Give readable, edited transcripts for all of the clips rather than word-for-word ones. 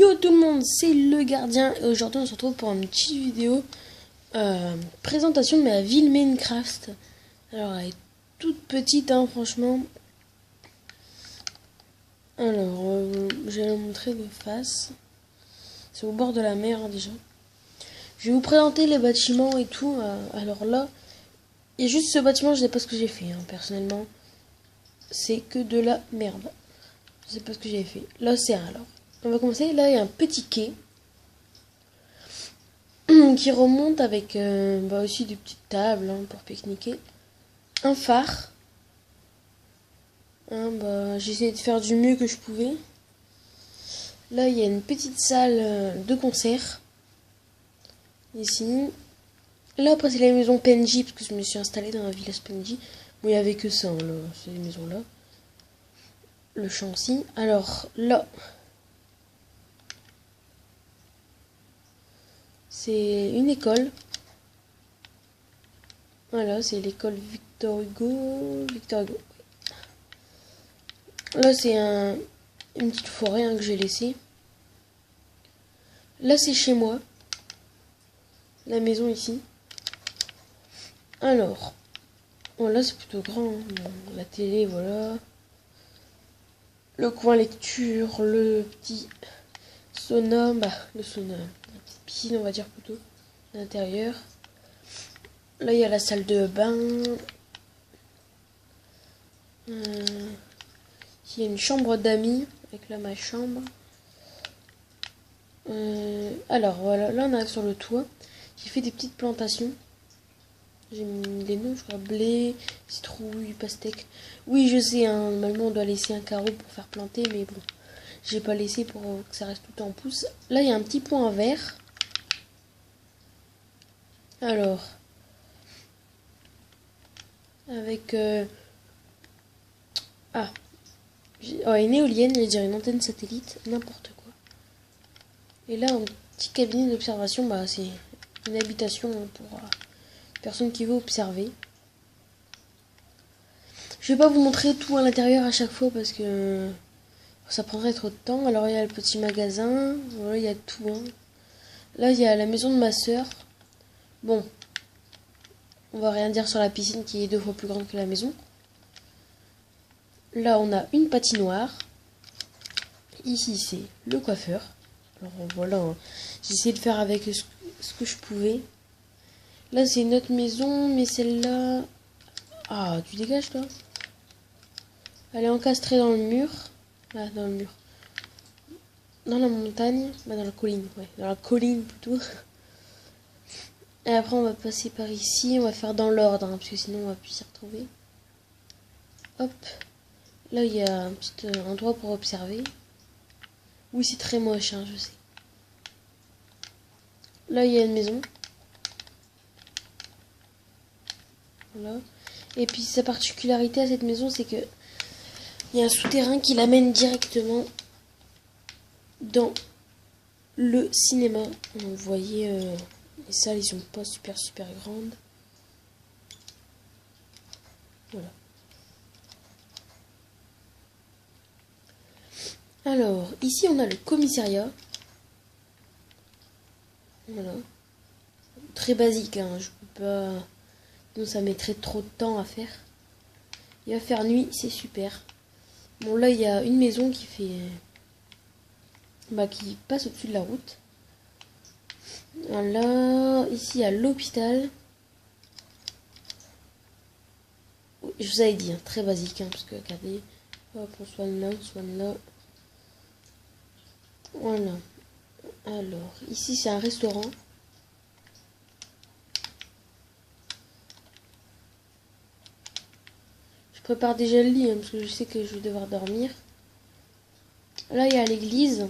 Yo tout le monde, c'est le gardien et aujourd'hui on se retrouve pour une petite vidéo présentation de ma ville Minecraft. Alors elle est toute petite hein, franchement. Alors je vais la montrer de face. C'est au bord de la mer hein, déjà. Je vais vous présenter les bâtiments et tout. Alors là, il y a juste ce bâtiment, je sais pas ce que j'ai fait hein, personnellement. C'est que de la merde. Je sais pas ce que j'ai fait. Là c'est alors. On va commencer. Là, il y a un petit quai qui remonte avec aussi des petites tables hein, pour pique-niquer. Un phare. Hein, j'ai essayé de faire du mieux que je pouvais. Là, il y a une petite salle de concert. Ici. Là, après, c'est la maison PNJ, parce que je me suis installée dans un village PNJ. Bon, il n'y avait que ça, hein, là, ces maisons-là. Le champ aussi. Alors, là... c'est une école. Voilà, c'est l'école Victor Hugo. Là, c'est une petite forêt hein, que j'ai laissée. Là, c'est chez moi. La maison ici. Alors, bon, là, c'est plutôt grand. Hein. La télé, voilà. Le coin lecture, le petit sauna. Le sauna. La petite piscine, on va dire plutôt. À l'intérieur. Là, il y a la salle de bain. Il y a une chambre d'amis. Avec là, ma chambre. Alors, voilà. Là, on arrive sur le toit. J'ai fait des petites plantations. J'ai mis des noms, je crois, blé, citrouille, pastèque. Oui, je sais, hein, normalement on doit laisser un carreau pour faire planter, mais bon, j'ai pas laissé pour que ça reste tout en pouce. Là, il y a un petit point vert. Alors, avec... une éolienne, je vais dire une antenne satellite, n'importe quoi. Et là, un petit cabinet d'observation, c'est une habitation pour personne qui veut observer. Je vais pas vous montrer tout à l'intérieur à chaque fois parce que ça prendrait trop de temps. Alors il y a le petit magasin, voilà, il y a tout. Hein. Là il y a la maison de ma soeur. Bon, on va rien dire sur la piscine qui est 2 fois plus grande que la maison. Là on a une patinoire. Ici c'est le coiffeur. Alors voilà, hein. J'ai essayé de faire avec ce que je pouvais. Là c'est une autre maison, mais celle-là... Ah, tu dégages toi. Elle est encastrée dans le mur. Là, dans le mur. Dans la montagne. Dans la colline, ouais. Dans la colline plutôt. Et après, on va passer par ici. On va faire dans l'ordre, hein, parce que sinon, on va plus s'y retrouver. Hop. Là, il y a un petit endroit pour observer. Oui, c'est très moche, hein, je sais. Là, il y a une maison. Voilà. Et puis, sa particularité à cette maison, c'est que il y a un souterrain qui l'amène directement dans le cinéma. Vous voyez, les salles, ils sont pas super grandes. Voilà. Alors, ici, on a le commissariat. Voilà. Très basique, hein. Je peux pas... Donc, ça mettrait trop de temps à faire. Il va faire nuit, c'est super. Bon, là, il y a une maison qui fait... qui passe au-dessus de la route. Voilà. Ici, il y a l'hôpital. Je vous avais dit, hein, très basique, hein, parce que, regardez, hop, on soigne là. Voilà. Alors, ici, c'est un restaurant. Je prépare déjà le lit, hein, parce que je sais que je vais devoir dormir. Là, il y a l'église.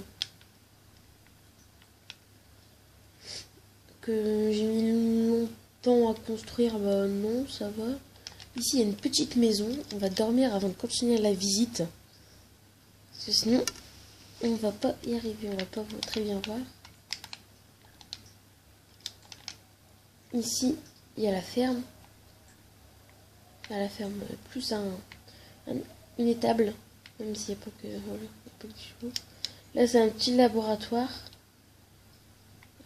Que j'ai mis longtemps à construire. Non, ça va. Ici, il y a une petite maison. On va dormir avant de continuer la visite. Parce que sinon, on va pas y arriver. On va pas très bien voir. Ici, il y a la ferme. À la ferme, plus une étable. Même s'il n'y a pas que... Voilà, il y a pas que des chevaux. Là, c'est un petit laboratoire.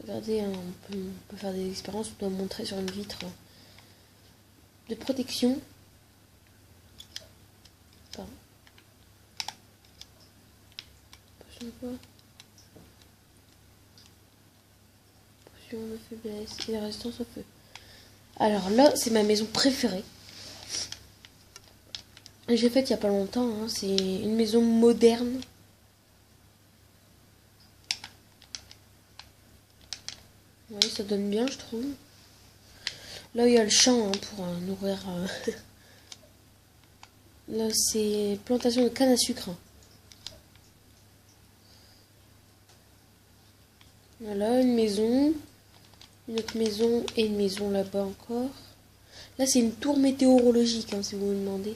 Regardez, hein, on peut faire des expériences. On doit montrer sur une vitre de protection. Pardon. Potion quoi? Potion de faiblesse et résistance au feu. Alors là, c'est ma maison préférée. J'ai faite il y a pas longtemps. Hein. C'est une maison moderne. Oui, ça donne bien, je trouve. Là, il y a le champ hein, pour nourrir. Là, c'est plantation de canne à sucre. Voilà, une maison. Une autre maison et une maison là-bas encore. Là, c'est une tour météorologique, hein, si vous me demandez.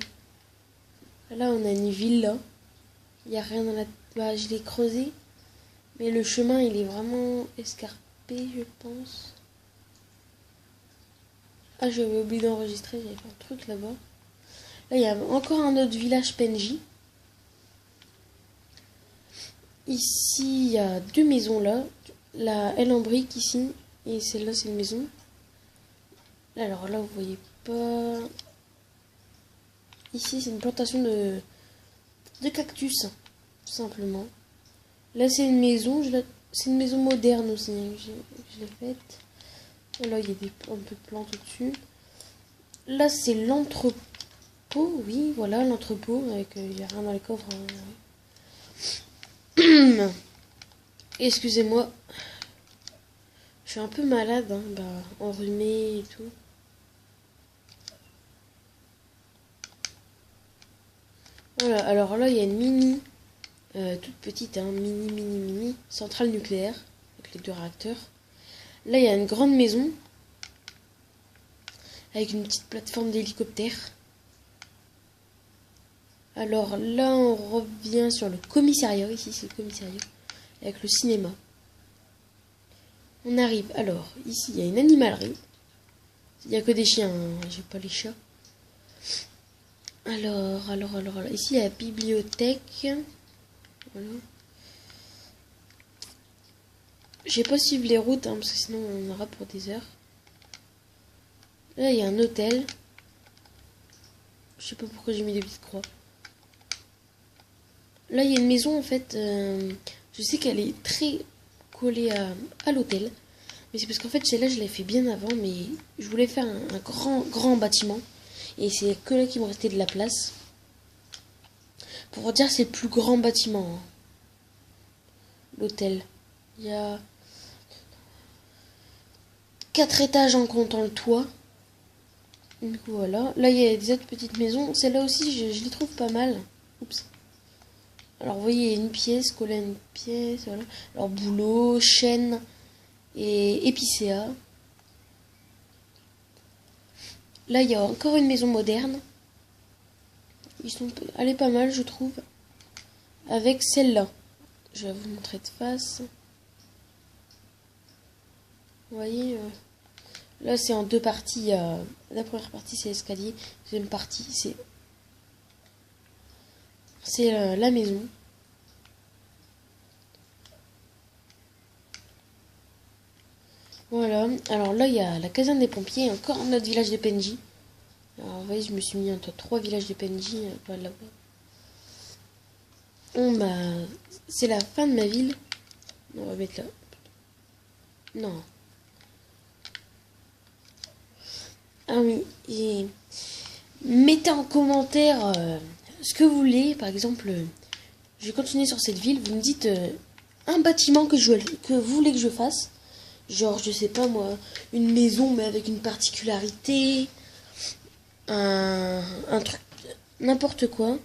Là, on a une villa. Il n'y a rien dans la... Bah, je l'ai creusé. Mais le chemin, il est vraiment escarpé, je pense. Ah, j'avais oublié d'enregistrer. J'avais fait un truc là-bas. Là, il y a encore un autre village PNJ. Ici, il y a deux maisons là. La L en brique ici. Et celle-là, c'est une maison. Alors là, vous voyez pas... Ici, c'est une plantation de cactus, tout simplement. Là, c'est une maison. C'est une maison moderne aussi. Hein, je l'ai faite. Là, il y a un peu de plantes au-dessus. Là, c'est l'entrepôt. Oui, voilà, l'entrepôt. Avec, il n'y a rien dans les coffres. Hein. Excusez-moi. Je suis un peu malade. Hein, bah, enrhumée et tout. Voilà, alors là, il y a une mini, toute petite, hein, mini, centrale nucléaire, avec les deux réacteurs. Là, il y a une grande maison, avec une petite plateforme d'hélicoptère. Alors là, on revient sur le commissariat, ici c'est le commissariat, avec le cinéma. On arrive, alors, ici, il y a une animalerie. Il n'y a que des chiens, hein, j'ai pas les chats. Alors, ici, il y a la bibliothèque. Voilà. Je vais pas suivre les routes, hein, parce que sinon on aura pour des heures. Là, il y a un hôtel. Je sais pas pourquoi j'ai mis des petites croix. Là, il y a une maison, en fait. Je sais qu'elle est très collée à l'hôtel. Mais c'est parce qu'en fait, celle-là, je l'ai fait bien avant. Mais je voulais faire un grand bâtiment. Et c'est que là qu'il me restait de la place. Pour dire, c'est le plus grand bâtiment. Hein. L'hôtel. Il y a 4 étages en comptant le toit. Du coup, voilà. Là, il y a des autres petites maisons. Celle-là aussi, je les trouve pas mal. Oups. Alors, vous voyez, il y a une pièce collée à une pièce. Voilà. Alors, boulot, chaîne et épicéa. Là, il y a encore une maison moderne. Elle est pas mal, je trouve. Avec celle-là. Je vais vous montrer de face. Vous voyez, là, c'est en deux parties. La première partie, c'est l'escalier. La deuxième partie, c'est la maison. Voilà. Alors là, il y a la caserne des pompiers. Encore un autre village de PNJ. Alors, vous voyez, je me suis mis entre 3 villages de PNJ. Là-bas. Bon, bah, c'est la fin de ma ville. On va mettre là. Non. Ah oui. Et mettez en commentaire ce que vous voulez. Par exemple, je vais continuer sur cette ville. Vous me dites un bâtiment que vous voulez que je fasse. Genre, je sais pas moi, une maison mais avec une particularité. Un truc, n'importe quoi.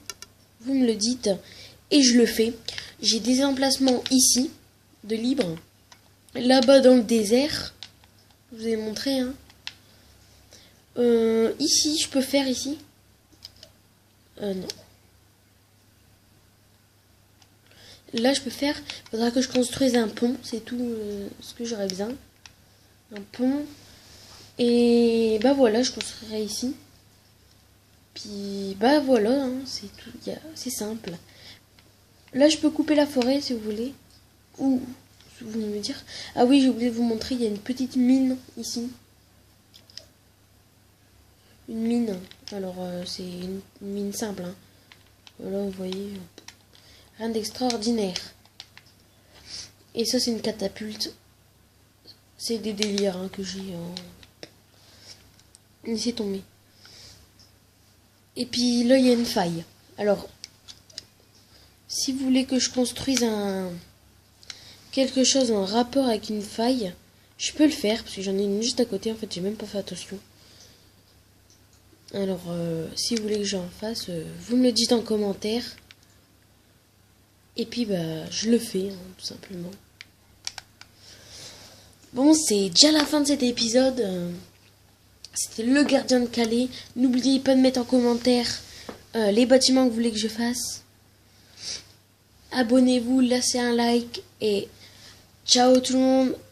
Vous me le dites et je le fais. J'ai des emplacements ici, de libre. Là-bas dans le désert. Je vous ai montré, hein. Ici, je peux faire ici. Non. Là, je peux faire. Il faudra que je construise un pont. C'est tout ce que j'aurais besoin. Un pont. Et bah voilà, je construirai ici. Puis bah voilà, hein, c'est tout. C'est simple. Là, je peux couper la forêt si vous voulez. Ou, vous voulez me dire. Ah oui, j'ai oublié de vous montrer, il y a une petite mine ici. Une mine. Alors, c'est une mine simple. Hein. Voilà, vous voyez. Rien d'extraordinaire. Et ça, c'est une catapulte. C'est des délires hein, que j'ai. Laissez tomber. Et puis là, il y a une faille. Alors, si vous voulez que je construise quelque chose en rapport avec une faille, je peux le faire, parce que j'en ai une juste à côté. En fait, j'ai même pas fait attention. Alors, si vous voulez que j'en fasse, vous me le dites en commentaire. Et puis, bah, je le fais, hein, tout simplement. Bon, c'est déjà la fin de cet épisode. C'était le gardien de Calais. N'oubliez pas de mettre en commentaire les bâtiments que vous voulez que je fasse. Abonnez-vous, laissez un like et ciao tout le monde.